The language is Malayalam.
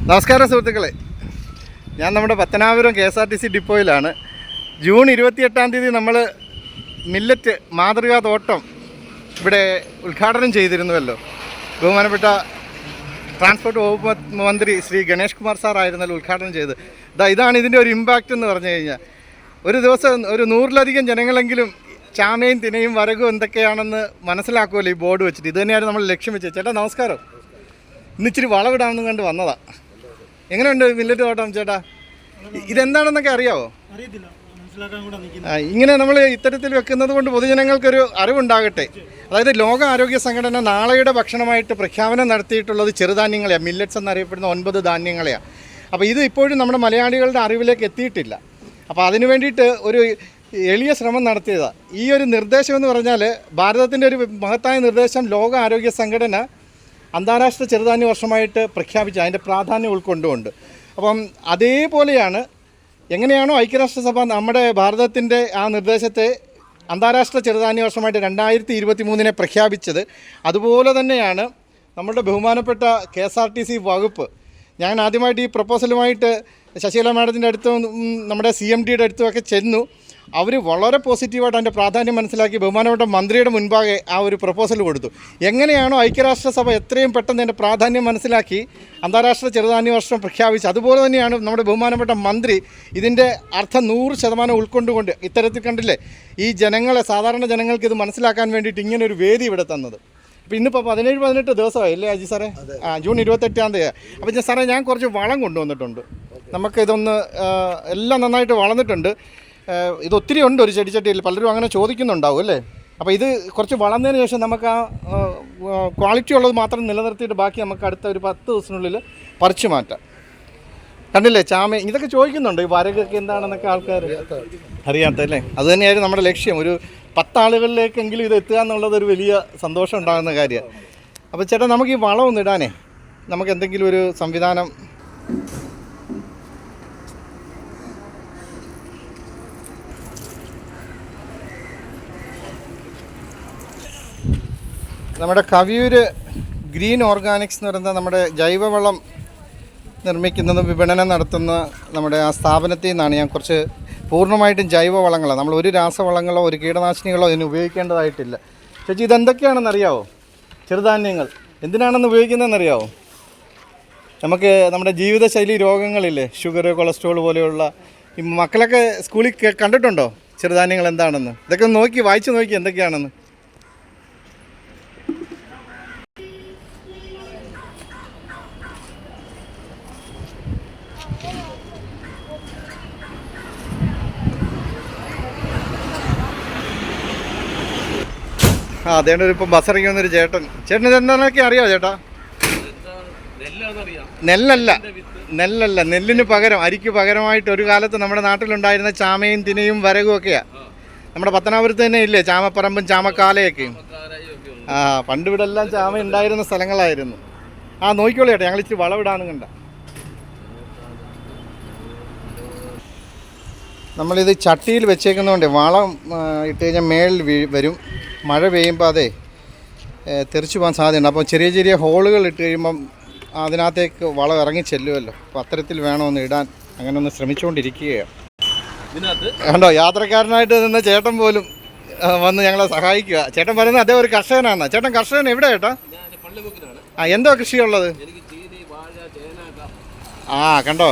നമസ്കാരം സുഹൃത്തുക്കളെ, ഞാൻ നമ്മുടെ പത്തനാപുരം KSRTC ഡിപ്പോയിലാണ്. ജൂൺ 28 നമ്മൾ മില്ലറ്റ് മാതൃകാ തോട്ടം ഇവിടെ ഉദ്ഘാടനം ചെയ്തിരുന്നുവല്ലോ. ബഹുമാനപ്പെട്ട ട്രാൻസ്പോർട്ട് വകുപ്പ് മന്ത്രി ശ്രീ ഗണേഷ് കുമാർ സാർ ആയിരുന്നല്ലോ ഉദ്ഘാടനം ചെയ്ത്. ഇതാണ് ഇതിൻ്റെ ഒരു ഇമ്പാക്റ്റ് എന്ന് പറഞ്ഞു കഴിഞ്ഞാൽ, ഒരു ദിവസം ഒരു 100-ലധികം ജനങ്ങളെങ്കിലും ചാമയും തിനയും വരകും എന്തൊക്കെയാണെന്ന് മനസ്സിലാക്കുമല്ലോ ഈ ബോർഡ് വെച്ചിട്ട്. ഇത് തന്നെയാണ് നമ്മൾ ലക്ഷ്യം വെച്ചത്. ചേട്ടാ നമസ്കാരം, ഇന്നിച്ചിരി വളവിടാമെന്ന് കണ്ട് വന്നതാ. എങ്ങനെയുണ്ട് മില്ലറ്റ് തോട്ടം ചേട്ടാ? ഇതെന്താണെന്നൊക്കെ അറിയാവോ? ഇങ്ങനെ നമ്മൾ ഇത്തരത്തിൽ വെക്കുന്നത് കൊണ്ട് പൊതുജനങ്ങൾക്കൊരു അറിവുണ്ടാകട്ടെ. അതായത് ലോക ആരോഗ്യ സംഘടന നാളെയുടെ ഭക്ഷണമായിട്ട് പ്രഖ്യാപനം നടത്തിയിട്ടുള്ളത് ചെറുധാന്യങ്ങളെയാണ്, മില്ലറ്റ്സ് എന്നറിയപ്പെടുന്ന 9 ധാന്യങ്ങളെയാണ്. അപ്പോൾ ഇത് ഇപ്പോഴും നമ്മുടെ മലയാളികളുടെ അറിവിലേക്ക് എത്തിയിട്ടില്ല. അപ്പോൾ അതിനു വേണ്ടിയിട്ട് ഒരു എളിയ ശ്രമം നടത്തിയതാണ്. ഈ ഒരു നിർദ്ദേശം എന്ന് പറഞ്ഞാൽ ഭാരതത്തിൻ്റെ ഒരു മഹത്തായ നിർദ്ദേശം ലോക ആരോഗ്യ സംഘടന അന്താരാഷ്ട്ര ചെറുധാന്യ വർഷമായിട്ട് പ്രഖ്യാപിച്ച അതിൻ്റെ പ്രാധാന്യം ഉൾക്കൊണ്ടുകൊണ്ട്. അപ്പം അതേപോലെയാണ് എങ്ങനെയാണോ ഐക്യരാഷ്ട്രസഭ നമ്മുടെ ഭാരതത്തിൻ്റെ ആ നിർദ്ദേശത്തെ അന്താരാഷ്ട്ര ചെറുധാന്യ വർഷമായിട്ട് 2023 പ്രഖ്യാപിച്ചത്, അതുപോലെ തന്നെയാണ് നമ്മുടെ ബഹുമാനപ്പെട്ട KSRTC വകുപ്പ്. ഞാൻ ആദ്യമായിട്ട് ഈ പ്രപ്പോസലുമായിട്ട് ശശികല മാഡത്തിൻ്റെ അടുത്തും നമ്മുടെ CMDയുടെ അടുത്തുമൊക്കെ ചെന്നു. അവർ വളരെ പോസിറ്റീവായിട്ട് അതിൻ്റെ പ്രാധാന്യം മനസ്സിലാക്കി ബഹുമാനപ്പെട്ട മന്ത്രിയുടെ മുൻപാകെ ആ ഒരു പ്രപ്പോസൽ കൊടുത്തു. എങ്ങനെയാണോ ഐക്യരാഷ്ട്രസഭ എത്രയും പെട്ടെന്ന് അതിൻ്റെ പ്രാധാന്യം മനസ്സിലാക്കി അന്താരാഷ്ട്ര ചെറുധാന്യ വർഷം പ്രഖ്യാപിച്ചു, അതുപോലെ തന്നെയാണ് നമ്മുടെ ബഹുമാനപ്പെട്ട മന്ത്രി ഇതിൻ്റെ അർത്ഥം 100% ഉൾക്കൊണ്ടുകൊണ്ട് ഇത്തരത്തിൽ കണ്ടില്ലേ ഈ ജനങ്ങളെ, സാധാരണ ജനങ്ങൾക്ക് ഇത് മനസ്സിലാക്കാൻ വേണ്ടിയിട്ട് ഇങ്ങനെ ഒരു വേദി ഇവിടെ തന്നത്. അപ്പോൾ ഇന്നിപ്പോൾ 17-18 ദിവസമായി അല്ലേ അജി സാറേ? ജൂൺ 28. അപ്പോൾ സാറേ ഞാൻ കുറച്ച് വളം കൊണ്ടുവന്നിട്ടുണ്ട്. നമുക്കിതൊന്ന് എല്ലാം നന്നായിട്ട് വളർന്നിട്ടുണ്ട്. ഇതൊത്തിരി ഉണ്ട് ഒരു ചെടിച്ചട്ടിയിൽ, പലരും അങ്ങനെ ചോദിക്കുന്നുണ്ടാവും അല്ലേ? അപ്പോൾ ഇത് കുറച്ച് വളർന്നതിന് ശേഷം നമുക്ക് ആ ക്വാളിറ്റി ഉള്ളത് മാത്രം നിലനിർത്തിയിട്ട് ബാക്കി നമുക്ക് അടുത്ത ഒരു 10 ദിവസത്തിനുള്ളിൽ പറിച്ചു മാറ്റാം. കണ്ടില്ലേ ചാമ, ഇതൊക്കെ ചോദിക്കുന്നുണ്ട് ഈ വരകൊക്കെ എന്താണെന്നൊക്കെ ആൾക്കാർ അറിയാത്തല്ലേ. അതുതന്നെയായിരുന്നു നമ്മുടെ ലക്ഷ്യം. ഒരു 10 ആളുകളിലേക്കെങ്കിലും ഇത് എത്തുക എന്നുള്ളത് ഒരു വലിയ സന്തോഷം ഉണ്ടാകുന്ന കാര്യമാണ്. അപ്പോൾ ചേട്ടാ നമുക്ക് ഈ വളമൊന്നും ഇടാനേ നമുക്ക് എന്തെങ്കിലും ഒരു സംവിധാനം. നമ്മുടെ കവിയൂർ ഗ്രീൻ ഓർഗാനിക്സ് എന്ന് പറയുന്ന നമ്മുടെ ജൈവവളം നിർമ്മിക്കുന്നതും വിപണനം നടത്തുന്ന നമ്മുടെ ആ സ്ഥാപനത്തിൽ നിന്നാണ് ഞാൻ കുറച്ച് പൂർണ്ണമായിട്ടും ജൈവവളങ്ങളാണ്. നമ്മൾ ഒരു രാസവളങ്ങളോ ഒരു കീടനാശിനികളോ ഇതിന് ഉപയോഗിക്കേണ്ടതായിട്ടില്ല. ചേച്ചി ഇതെന്തൊക്കെയാണെന്നറിയാവോ? ചെറുധാന്യങ്ങൾ എന്തിനാണെന്ന് ഉപയോഗിക്കുന്നതെന്നറിയാവോ? നമുക്ക് നമ്മുടെ ജീവിതശൈലി രോഗങ്ങളില്ലേ, ഷുഗർ, കൊളസ്ട്രോൾ പോലെയുള്ള ഈ മക്കളൊക്കെ സ്കൂളിൽ കണ്ടിട്ടുണ്ടോ ചെറുധാന്യങ്ങൾ എന്താണെന്ന്? ഇതൊക്കെ നോക്കി വായിച്ച് നോക്കി എന്തൊക്കെയാണെന്ന്. അതേണ്ട ഇപ്പം ബസ്സിറങ്ങി വന്നൊരു ചേട്ടൻ ഇതെന്താണെന്നൊക്കെ അറിയാമോ ചേട്ടാ? നെല്ലല്ല, നെല്ലിന് പകരം, അരിക്ക് പകരമായിട്ട് ഒരു കാലത്ത് നമ്മുടെ നാട്ടിലുണ്ടായിരുന്ന ചാമയും തിനയും വരകും ഒക്കെയാണ്. നമ്മുടെ പത്തനാപുരത്ത് തന്നെ ഇല്ലേ ചാമപ്പറമ്പും ചാമക്കാലയൊക്കെ? പണ്ട് ഇവിടെ എല്ലാം ചാമ ഉണ്ടായിരുന്ന സ്ഥലങ്ങളായിരുന്നു. നോക്കിക്കോളൂ ചേട്ടാ, ഞങ്ങൾ ഇച്ചിരി വളവിടാനും കണ്ട. നമ്മളിത് ചട്ടിയിൽ വെച്ചേക്കുന്നതുകൊണ്ട് വളം ഇട്ട് കഴിഞ്ഞാൽ മേളിൽ വരും. മഴ പെയ്യുമ്പോൾ അതെ തെറിച്ചു പോകാൻ സാധ്യതയുണ്ട്. അപ്പോൾ ചെറിയ ചെറിയ ഹോളുകൾ ഇട്ട് കഴിയുമ്പം അതിനകത്തേക്ക് വളം ഇറങ്ങി ചെല്ലുമല്ലോ. അപ്പോൾ അത്തരത്തിൽ വേണമെന്ന് ഇടാൻ അങ്ങനെ ഒന്ന് ശ്രമിച്ചുകൊണ്ടിരിക്കുകയാണ്. കണ്ടോ, യാത്രക്കാരനായിട്ട് നിന്ന ചേട്ടൻ പോലും വന്ന് ഞങ്ങളെ സഹായിക്കുക. ചേട്ടൻ പറയുന്നത് അതേ ഒരു കർഷകനാണ്. ചേട്ടൻ കർഷകൻ എവിടെ ചേട്ടാ? എന്തോ കൃഷിയുള്ളത്? കണ്ടോ